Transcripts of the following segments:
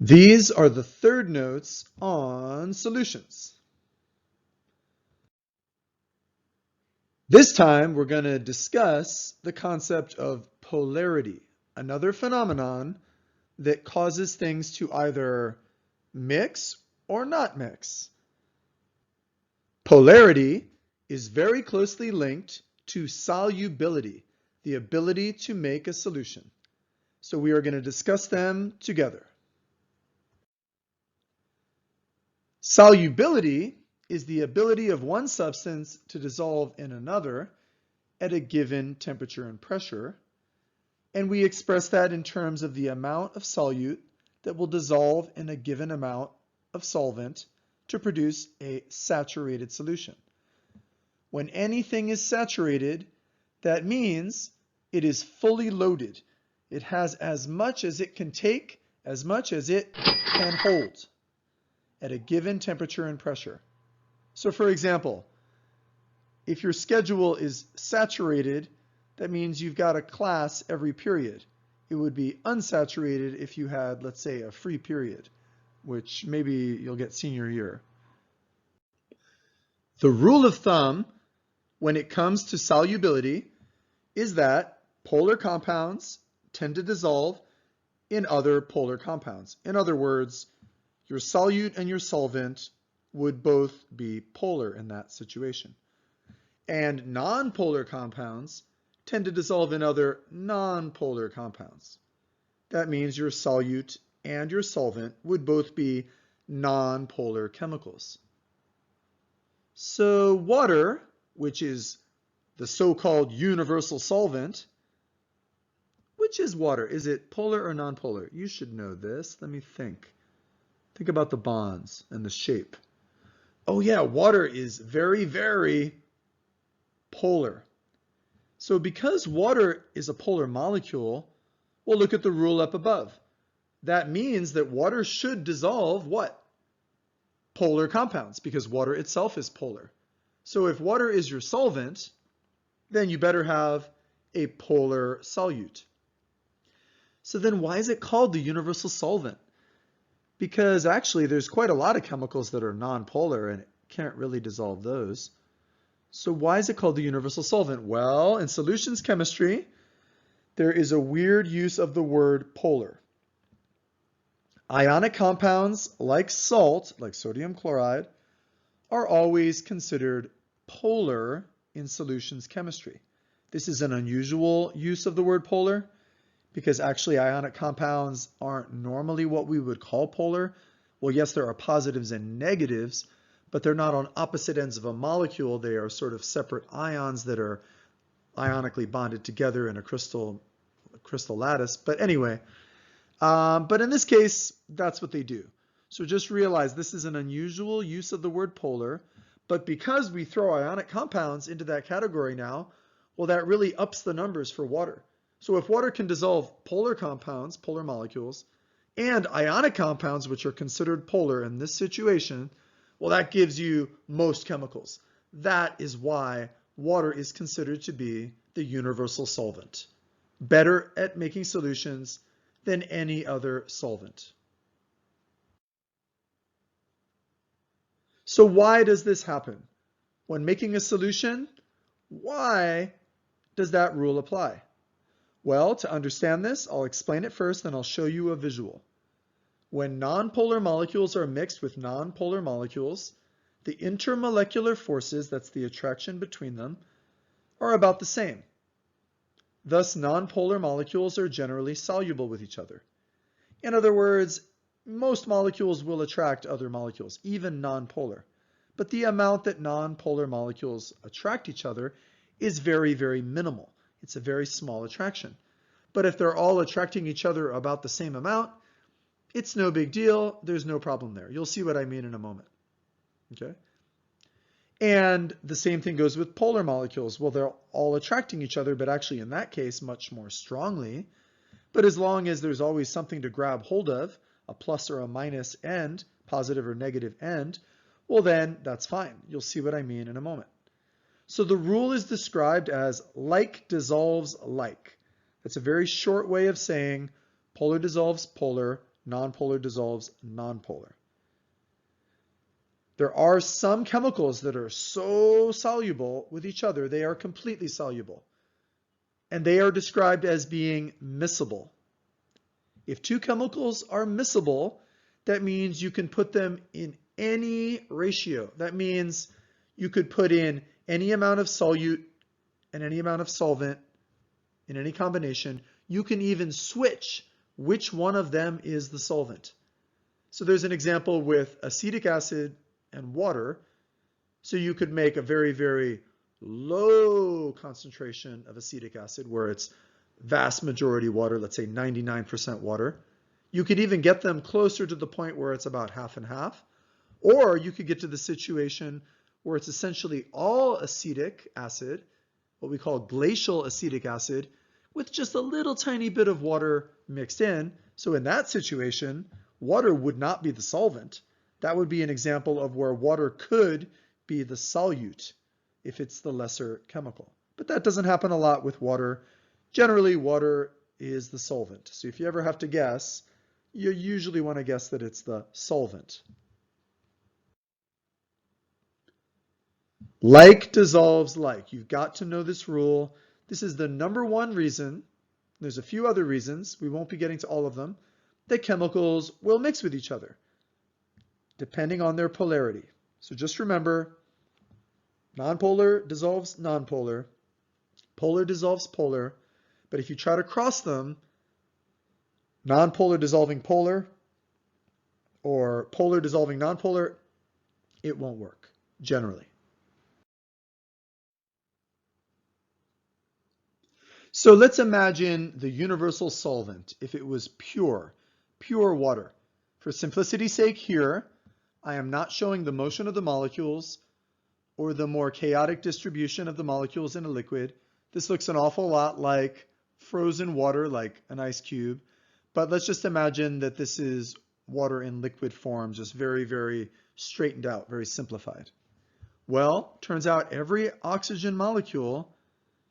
These are the third notes on solutions. This time we're going to discuss the concept of polarity, another phenomenon that causes things to either mix or not mix. Polarity is very closely linked to solubility, the ability to make a solution. So we are going to discuss them together. Solubility is the ability of one substance to dissolve in another at a given temperature and pressure, and we express that in terms of the amount of solute that will dissolve in a given amount of solvent to produce a saturated solution. When anything is saturated, that means it is fully loaded. It has as much as it can take, as much as it can hold at a given temperature and pressure. So for example, if your schedule is saturated, that means you've got a class every period. It would be unsaturated if you had, let's say, a free period, which maybe you'll get senior year. The rule of thumb when it comes to solubility is that polar compounds tend to dissolve in other polar compounds. In other words, your solute and your solvent would both be polar in that situation. And nonpolar compounds tend to dissolve in other nonpolar compounds. That means your solute and your solvent would both be nonpolar chemicals. So water, which is the so-called universal solvent, which is water? Is it polar or nonpolar? You should know this. Let me think. Think about the bonds and the shape. Oh yeah, water is very, very polar. So because water is a polar molecule, we'll look at the rule up above. That means that water should dissolve what? Polar compounds, because water itself is polar. So if water is your solvent, then you better have a polar solute. So then why is it called the universal solvent? Because actually there's quite a lot of chemicals that are nonpolar and it can't really dissolve those. So why is it called the universal solvent? Well, in solutions chemistry, there is a weird use of the word polar. Ionic compounds like salt, like sodium chloride, are always considered polar in solutions chemistry. This is an unusual use of the word polar because actually ionic compounds aren't normally what we would call polar. Well, yes, there are positives and negatives, but they're not on opposite ends of a molecule. They are sort of separate ions that are ionically bonded together in a crystal lattice. But anyway, but in this case, that's what they do. So just realize this is an unusual use of the word polar, but because we throw ionic compounds into that category now, well, that really ups the numbers for water. So if water can dissolve polar compounds, polar molecules, and ionic compounds, which are considered polar in this situation, well, that gives you most chemicals. That is why water is considered to be the universal solvent. Better at making solutions than any other solvent. So why does this happen? When making a solution, why does that rule apply? Well, to understand this, I'll explain it first, then I'll show you a visual. When nonpolar molecules are mixed with nonpolar molecules, the intermolecular forces, that's the attraction between them, are about the same. Thus, nonpolar molecules are generally soluble with each other. In other words, most molecules will attract other molecules, even nonpolar. But the amount that nonpolar molecules attract each other is very, very minimal. It's a very small attraction. But if they're all attracting each other about the same amount, it's no big deal. There's no problem there. You'll see what I mean in a moment. Okay? And the same thing goes with polar molecules. Well, they're all attracting each other, but actually in that case, much more strongly. But as long as there's always something to grab hold of, a plus or a minus end, positive or negative end, well then that's fine. You'll see what I mean in a moment. So the rule is described as like dissolves like. That's a very short way of saying polar dissolves polar, Nonpolar dissolves nonpolar. There are some chemicals that are so soluble with each other, they are completely soluble. And they are described as being miscible. If two chemicals are miscible, that means you can put them in any ratio. That means you could put in any amount of solute and any amount of solvent in any combination. You can even switch which one of them is the solvent. So there's an example with acetic acid and water. So you could make a very, very low concentration of acetic acid where it's vast majority water, let's say 99% water. You could even get them closer to the point where it's about half and half. Or you could get to the situation where it's essentially all acetic acid, what we call glacial acetic acid, with just a little tiny bit of water mixed in. So in that situation, water would not be the solvent. That would be an example of where water could be the solute if it's the lesser chemical. But that doesn't happen a lot with water. Generally, water is the solvent. So if you ever have to guess, you usually want to guess that it's the solvent. Like dissolves like. You've got to know this rule. This is the number one reason. There's a few other reasons. We won't be getting to all of them. That chemicals will mix with each other depending on their polarity. So just remember, nonpolar dissolves nonpolar, polar dissolves polar, but if you try to cross them, nonpolar dissolving polar or polar dissolving nonpolar, it won't work, generally. So let's imagine the universal solvent if it was pure water. For simplicity's sake here, I am not showing the motion of the molecules or the more chaotic distribution of the molecules in a liquid. This looks an awful lot like frozen water, like an ice cube. But let's just imagine that this is water in liquid form, just very, very straightened out, very simplified. Well, turns out every oxygen molecule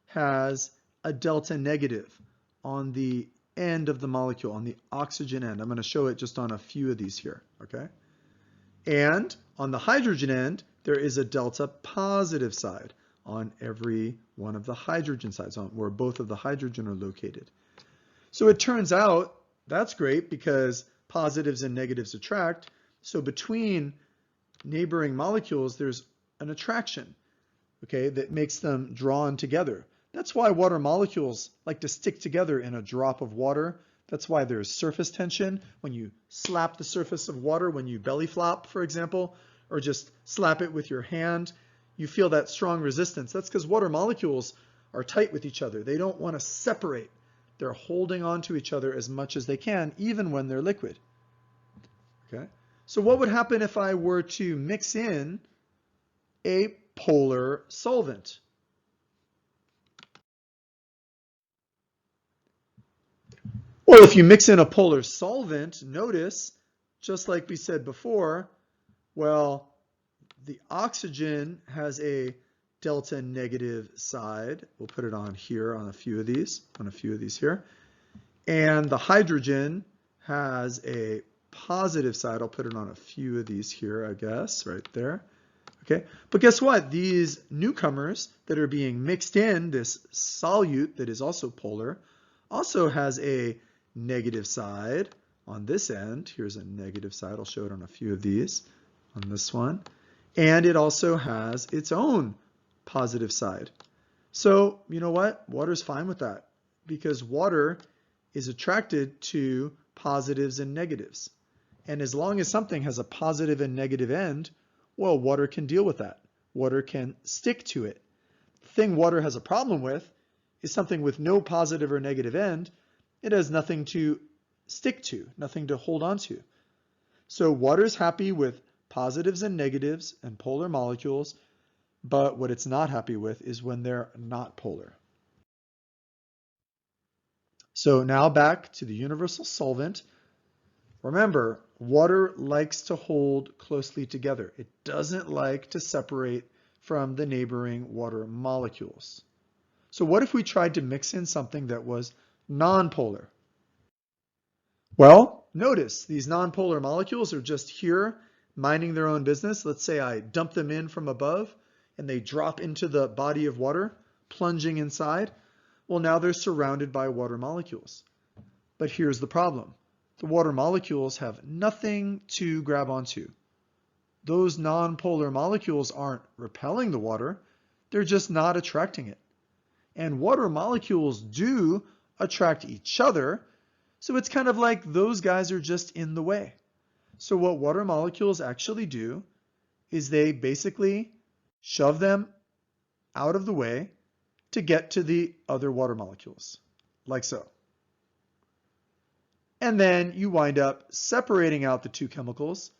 has a delta negative on the end of the molecule, on the oxygen end. I'm going to show it just on a few of these here, okay? And on the hydrogen end, there is a delta positive side on every one of the hydrogen sides, on where both of the hydrogen are located. So it turns out that's great because positives and negatives attract. So between neighboring molecules, there's an attraction, okay, that makes them drawn together. That's why water molecules like to stick together in a drop of water. That's why there's surface tension when you slap the surface of water, when you belly flop, for example, or just slap it with your hand. You feel that strong resistance. That's because water molecules are tight with each other. They don't want to separate. They're holding on to each other as much as they can, even when they're liquid. Okay? So what would happen if I were to mix in a polar solvent? Well, if you mix in a polar solvent, notice, just like we said before, well, the oxygen has a delta negative side. We'll put it on here on a few of these here. And the hydrogen has a positive side. I'll put it on a few of these here, I guess, right there. Okay, but guess what? These newcomers that are being mixed in, this solute that is also polar, also has a negative side on this end. Here's a negative side. I'll show it on a few of these on this one. And it also has its own positive side. So, you know what? Water's fine with that because water is attracted to positives and negatives. And as long as something has a positive and negative end, well, water can deal with that. Water can stick to it. The thing water has a problem with is something with no positive or negative end. It has nothing to stick to, nothing to hold on to. So water's happy with positives and negatives and polar molecules, but what it's not happy with is when they're not polar. So now back to the universal solvent. Remember, water likes to hold closely together. It doesn't like to separate from the neighboring water molecules. So what if we tried to mix in something that was nonpolar? Well, Notice these nonpolar molecules are just here minding their own business. Let's say I dump them in from above and they drop into the body of water, plunging inside. Well, now they're surrounded by water molecules. But here's the problem. The water molecules have nothing to grab onto. Those nonpolar molecules aren't repelling the water, they're just not attracting it. And water molecules do attract each other, so it's kind of like those guys are just in the way. So what water molecules actually do is they basically shove them out of the way to get to the other water molecules, like so. And then you wind up separating out the two chemicals.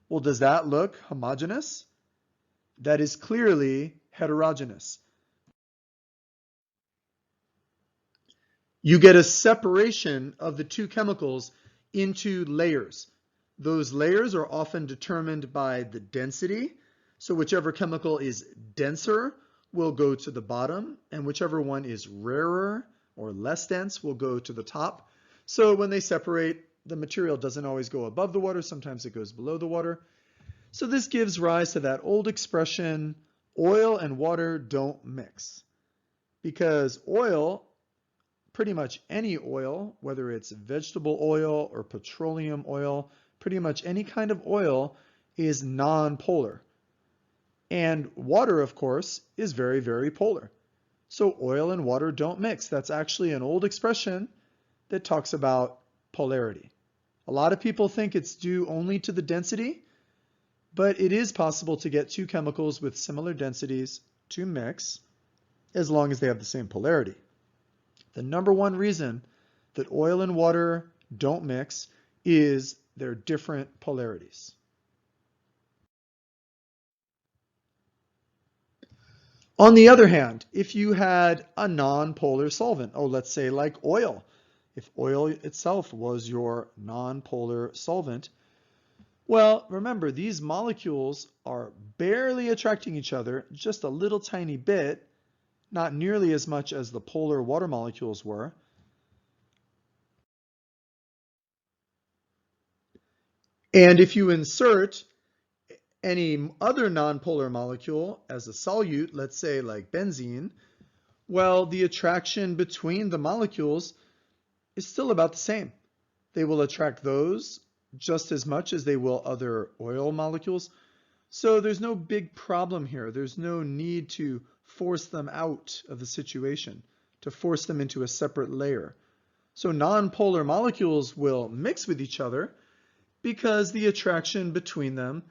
Well, does that look homogeneous? That is clearly heterogeneous. You get a separation of the two chemicals into layers. Those layers are often determined by the density. So whichever chemical is denser will go to the bottom, and whichever one is rarer or less dense will go to the top. So when they separate, the material doesn't always go above the water, sometimes it goes below the water. So this gives rise to that old expression, oil and water don't mix. Because oil, pretty much any oil, whether it's vegetable oil or petroleum oil, pretty much any kind of oil is non-polar. And water, of course, is very, very polar. So oil and water don't mix. That's actually an old expression that talks about polarity. A lot of people think it's due only to the density, but it is possible to get two chemicals with similar densities to mix as long as they have the same polarity. The number one reason that oil and water don't mix is their different polarities. On the other hand, if you had a non-polar solvent, let's say like oil, if oil itself was your non-polar solvent, well, remember, these molecules are barely attracting each other, just a little tiny bit, not nearly as much as the polar water molecules were. And if you insert any other nonpolar molecule as a solute, let's say like benzene, well, the attraction between the molecules is still about the same. They will attract those just as much as they will other oil molecules. So there's no big problem here. There's no need to force them out of the situation, to force them into a separate layer. So nonpolar molecules will mix with each other because the attraction between them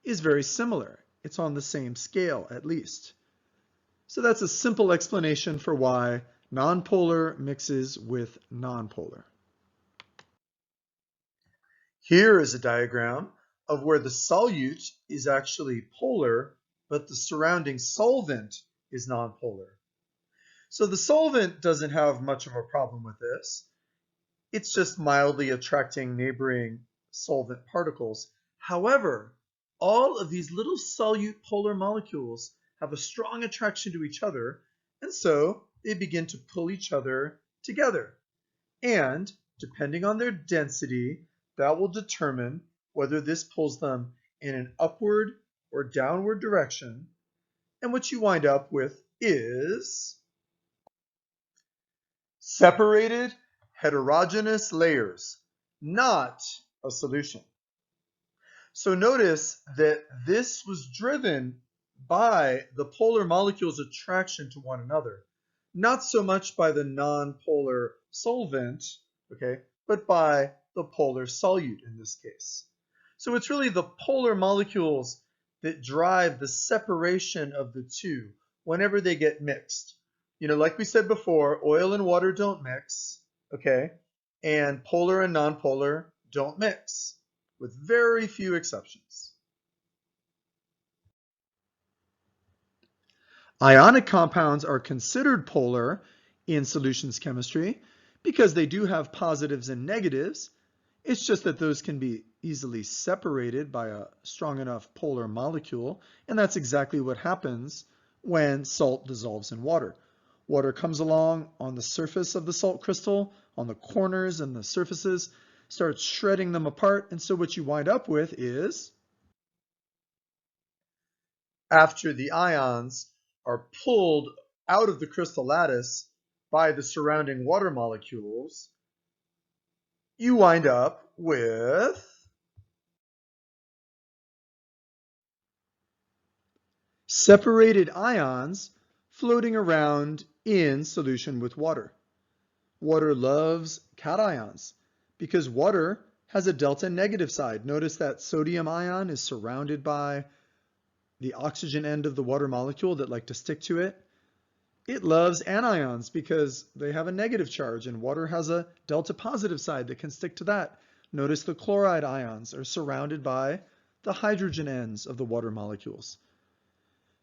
is very similar. It's on the same scale, at least. So that's a simple explanation for why nonpolar mixes with nonpolar. Here is a diagram of where the solute is actually polar, but the surrounding solvent is nonpolar. So the solvent doesn't have much of a problem with this. It's just mildly attracting neighboring solvent particles. However, all of these little solute polar molecules have a strong attraction to each other, and so they begin to pull each other together. And depending on their density, that will determine whether this pulls them in an upward or downward direction. And what you wind up with is separated heterogeneous layers, not a solution. So notice that this was driven by the polar molecules' attraction to one another, not so much by the non-polar solvent, okay, but by the polar solute in this case. So it's really the polar molecules that drive the separation of the two whenever they get mixed. Like we said before, oil and water don't mix, okay, and polar and nonpolar don't mix, with very few exceptions. Ionic compounds are considered polar in solutions chemistry because they do have positives and negatives. It's just that those can be easily separated by a strong enough polar molecule, and that's exactly what happens when salt dissolves in water. Water comes along on the surface of the salt crystal, on the corners and the surfaces, starts shredding them apart. And so what you wind up with is, after the ions are pulled out of the crystal lattice by the surrounding water molecules, you wind up with separated ions floating around in solution with water. Water loves cations because water has a delta negative side. Notice that sodium ion is surrounded by the oxygen end of the water molecule that like to stick to it. It loves anions because they have a negative charge, and water has a delta positive side that can stick to that. Notice the chloride ions are surrounded by the hydrogen ends of the water molecules.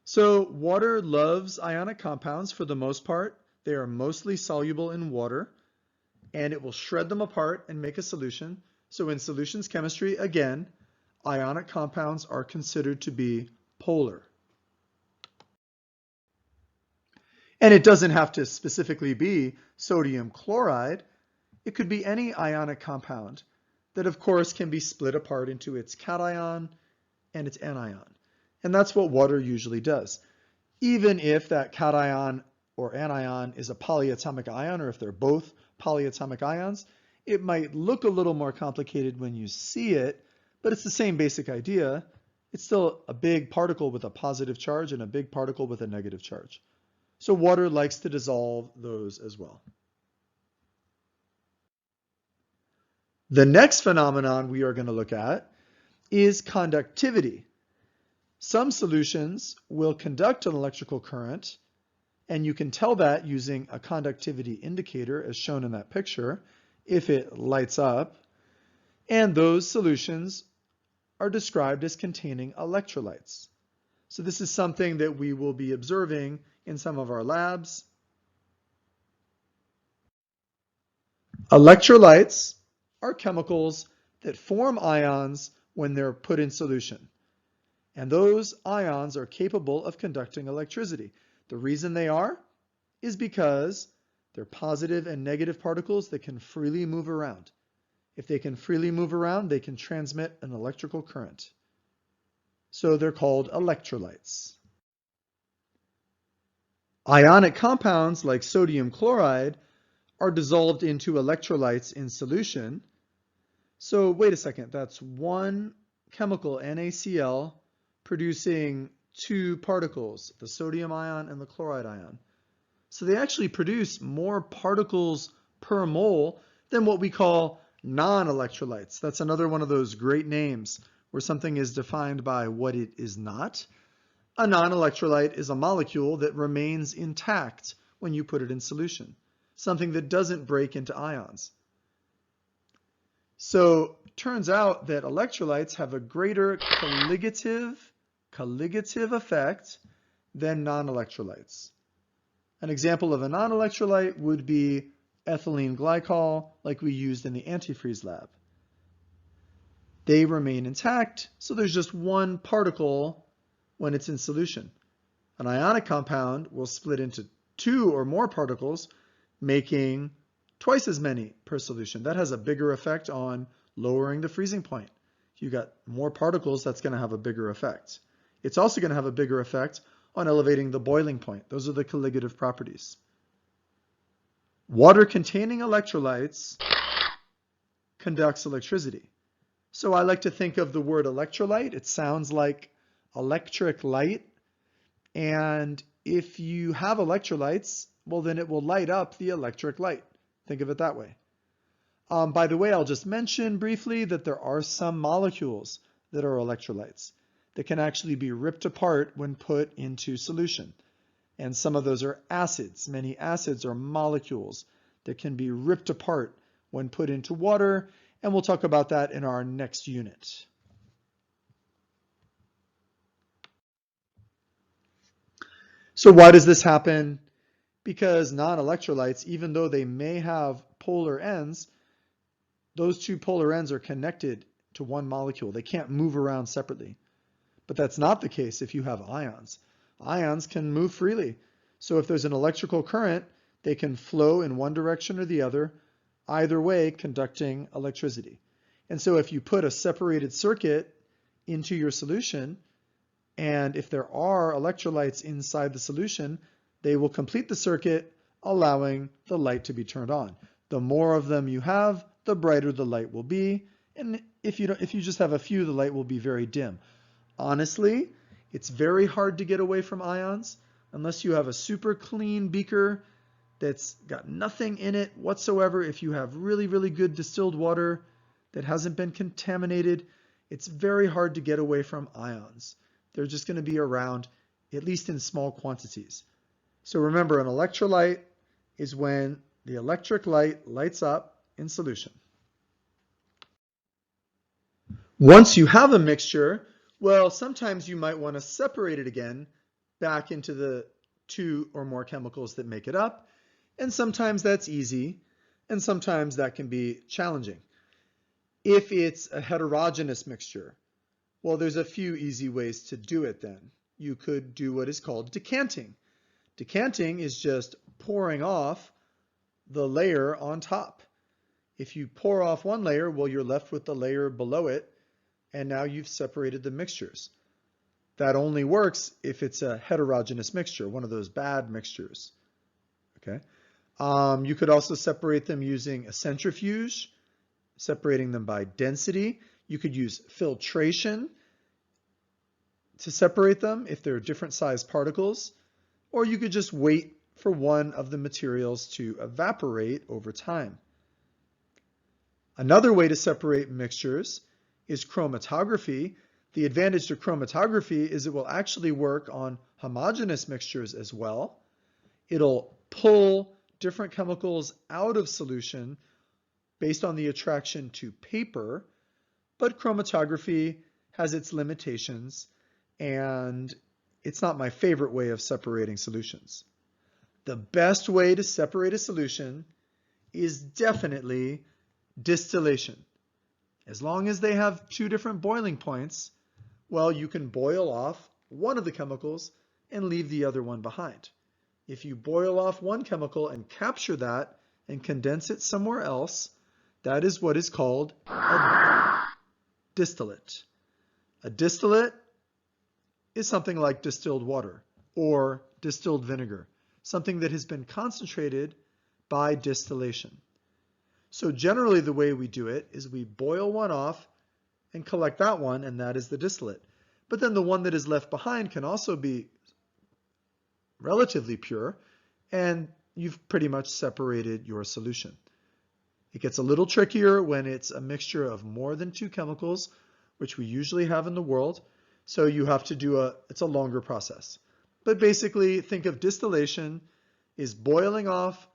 So water loves ionic compounds for the most part. They are mostly soluble in water, and it will shred them apart and make a solution. So in solutions chemistry, again, ionic compounds are considered to be polar. And it doesn't have to specifically be sodium chloride. It could be any ionic compound that, of course, can be split apart into its cation and its anion. And that's what water usually does. Even if that cation or anion is a polyatomic ion, or if they're both polyatomic ions, it might look a little more complicated when you see it, but it's the same basic idea. It's still a big particle with a positive charge and a big particle with a negative charge. So water likes to dissolve those as well. The next phenomenon we are going to look at is conductivity. Some solutions will conduct an electrical current, and you can tell that using a conductivity indicator as shown in that picture if it lights up. And those solutions are described as containing electrolytes. So this is something that we will be observing in some of our labs. Electrolytes are chemicals that form ions when they're put in solution. And those ions are capable of conducting electricity. The reason they are is because they're positive and negative particles that can freely move around. If they can freely move around, they can transmit an electrical current. So they're called electrolytes. Ionic compounds like sodium chloride are dissolved into electrolytes in solution. So wait a second, that's one chemical, NaCl, producing two particles, the sodium ion and the chloride ion. So they actually produce more particles per mole than what we call non-electrolytes. That's another one of those great names where something is defined by what it is not. A non-electrolyte is a molecule that remains intact when you put it in solution, something that doesn't break into ions. So it turns out that electrolytes have a greater colligative effect than non-electrolytes. An example of a non-electrolyte would be ethylene glycol, like we used in the antifreeze lab. They remain intact, so there's just one particle when it's in solution. An ionic compound will split into two or more particles, making twice as many per solution. That has a bigger effect on lowering the freezing point. If you got more particles, that's going to have a bigger effect. It's also going to have a bigger effect on elevating the boiling point. Those are the colligative properties. Water containing electrolytes conducts electricity. So I like to think of the word electrolyte. It sounds like electric light. And if you have electrolytes, well, then it will light up the electric light. Think of it that way. By the way, I'll just mention briefly that there are some molecules that are electrolytes that can actually be ripped apart when put into solution. And some of those are acids. Many acids are molecules that can be ripped apart when put into water, and we'll talk about that in our next unit. So why does this happen? Because non-electrolytes, even though they may have polar ends, those two polar ends are connected to one molecule. They can't move around separately. But that's not the case if you have ions. Ions can move freely. So if there's an electrical current, they can flow in one direction or the other either way conducting electricity. And so if you put a separated circuit into your solution, and if there are electrolytes inside the solution, they will complete the circuit, allowing the light to be turned on. The more of them you have, the brighter the light will be. And if you just have a few, the light will be very dim. Honestly, it's very hard to get away from ions unless you have a super clean beaker that's got nothing in it whatsoever. If you have really, really good distilled water that hasn't been contaminated, it's very hard to get away from ions. They're just going to be around, at least in small quantities. So remember, an electrolyte is when the electric light lights up in solution. Once you have a mixture, well, sometimes you might want to separate it again back into the two or more chemicals that make it up. And sometimes that's easy, and sometimes that can be challenging. If it's a heterogeneous mixture, well, there's a few easy ways to do it then. You could do what is called decanting. Decanting is just pouring off the layer on top. If you pour off one layer, well, you're left with the layer below it, and now you've separated the mixtures. That only works if it's a heterogeneous mixture, one of those bad mixtures. Okay. You could also separate them using a centrifuge, separating them by density. You could use filtration to separate them if they're different sized particles, or you could just wait for one of the materials to evaporate over time. Another way to separate mixtures is chromatography. The advantage to chromatography is it will actually work on homogeneous mixtures as well. It'll pull different chemicals out of solution based on the attraction to paper, but chromatography has its limitations, and it's not my favorite way of separating solutions. The best way to separate a solution is definitely distillation. As long as they have two different boiling points, well, you can boil off one of the chemicals and leave the other one behind. If you boil off one chemical and capture that and condense it somewhere else, that is what is called a distillate. A distillate is something like distilled water or distilled vinegar, something that has been concentrated by distillation. So generally the way we do it is we boil one off and collect that one, and that is the distillate. But then the one that is left behind can also be relatively pure, and you've pretty much separated your solution. It gets a little trickier when it's a mixture of more than two chemicals, which we usually have in the world. So you have to do it's a longer process. But basically, think of distillation is boiling off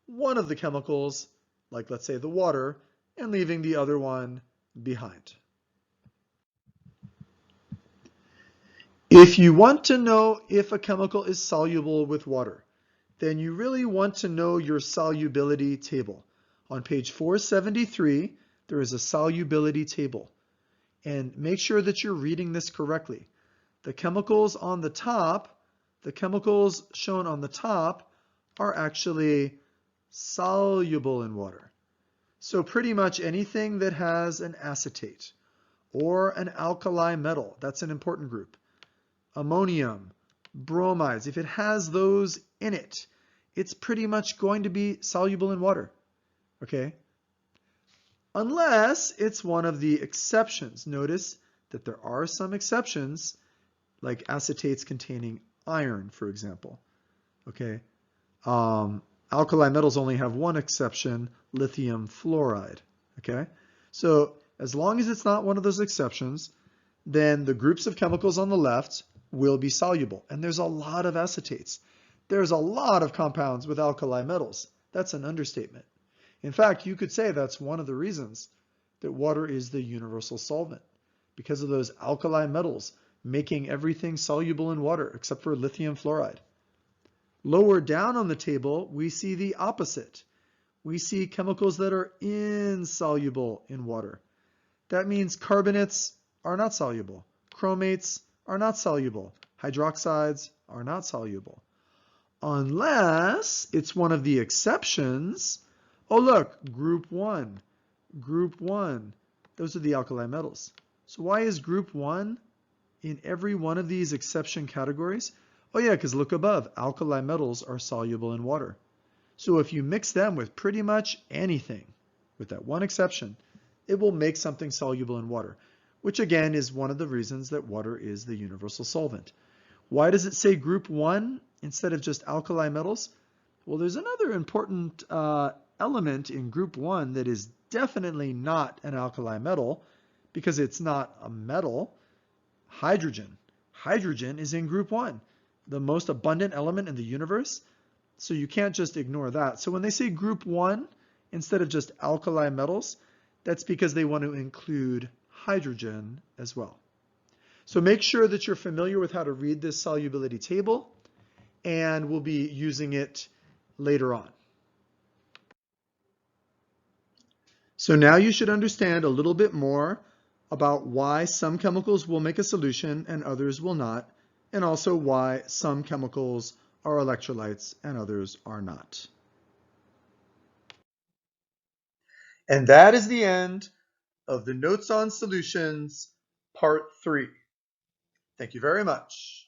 one of the chemicals, like let's say the water, and leaving the other one behind. If you want to know if a chemical is soluble with water, then you really want to know your solubility table. On page 473, there is a solubility table. And make sure that you're reading this correctly. The chemicals on the top, the chemicals shown on the top are actually soluble in water. So pretty much anything that has an acetate or an alkali metal, that's an important group. Ammonium, bromides, if it has those in it, it's pretty much going to be soluble in water. Okay? Unless it's one of the exceptions. Notice that there are some exceptions, like acetates containing iron, for example. Okay? Alkali metals only have one exception, lithium fluoride. Okay? So as long as it's not one of those exceptions, then the groups of chemicals on the left will be soluble. And there's a lot of acetates. There's a lot of compounds with alkali metals. That's an understatement. In fact, you could say that's one of the reasons that water is the universal solvent, because of those alkali metals making everything soluble in water except for lithium fluoride. Lower down on the table, we see the opposite. We see chemicals that are insoluble in water. That means carbonates are not soluble. Chromates are not soluble. Hydroxides are not soluble. Unless it's one of the exceptions, Oh, look, group 1, group 1. Those are the alkali metals. So why is group 1 in every one of these exception categories? Oh yeah, because look above, alkali metals are soluble in water. So if you mix them with pretty much anything, with that one exception, it will make something soluble in water, which again is one of the reasons that water is the universal solvent. Why does it say group 1 instead of just alkali metals? Well, there's another important element in group 1 that is definitely not an alkali metal because it's not a metal. Hydrogen. Hydrogen is in group 1, the most abundant element in the universe. So you can't just ignore that. So when they say group 1 instead of just alkali metals, that's because they want to include hydrogen as well. So make sure that you're familiar with how to read this solubility table, and we'll be using it later on. So now you should understand a little bit more about why some chemicals will make a solution and others will not, and also why some chemicals are electrolytes and others are not. And that is the end of the Notes on Solutions, Part 3. Thank you very much.